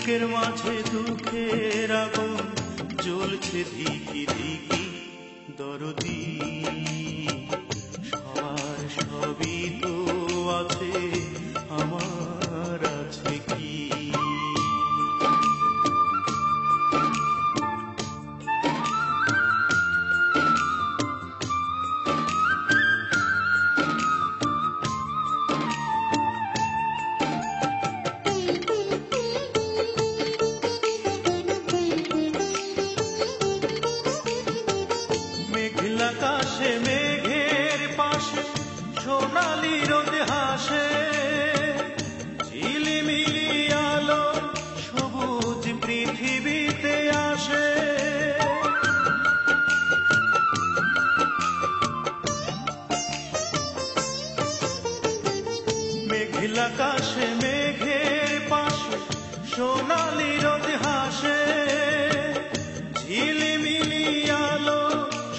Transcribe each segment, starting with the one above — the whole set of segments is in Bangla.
বুকের মাঝে দুঃখের আগুন জ্বলছে ধিকি ধিকি দরদি সবার সবই তো আছে, আমার আছে কি? আকাশে মেঘের পাশে সোনালি রোদ হাসে, ঝিলিমিলি আলো সবুজ পৃথিবীতে আসে। মেঘলা আকাশে মেঘের পাশে সোনালি রোদ হাসে, ঝিলিমিলি আলো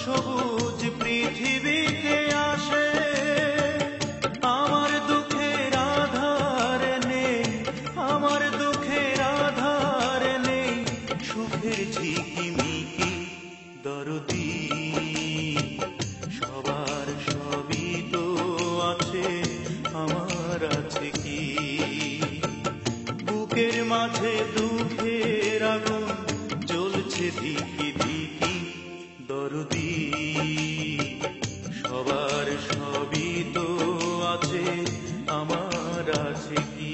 সবুজ পৃথিবীতে আসে। আমার দুঃখের আধার নেই, আমার দুঃখের আধার নেই, সুখের ঝিকিমিকি দরদি সবার সবই তো আছে, আমার আছে কি? বুকের মাঝে দুঃখের আগুন জ্বলছে ধিকি ধিকি দরদি সবার সবই তো আছে, আমার আছে কি?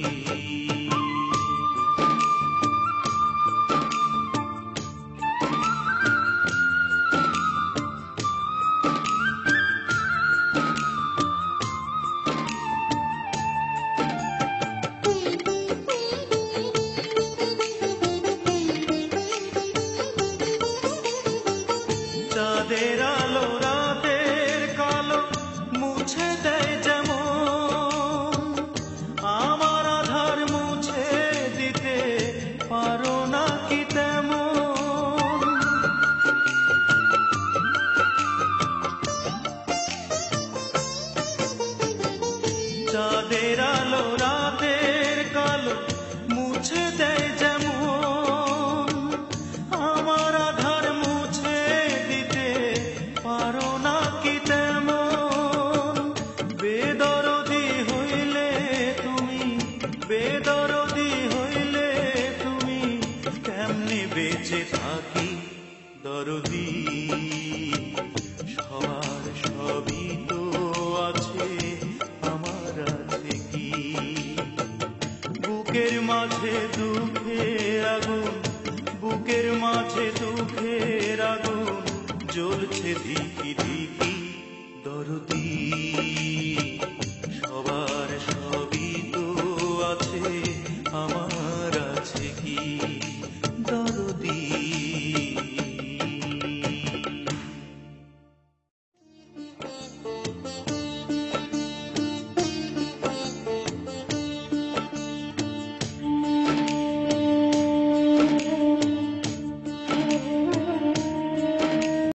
চাঁদের আলো রাতের কালো মুছে দেয় যেমন, আমার আধার মুছে দিতে পারো না কি তেমন? চাঁদের আলো রাতের কালো মুছে দেয় যেমন, আমার আধার মুছে দিতে পারো না কি তেমন? বেদরদি হইলে তুমি, বেদরদি হইলে তুমি, কেমনে বেঁচে থাকি দরদি সবার সবই তো আছে, আমার আছে কি? বুকের মাঝে দুঃখের আগুন, বুকের মাঝে দুঃখের আগুন জ্বলছে ধিকি ধিকি দরদি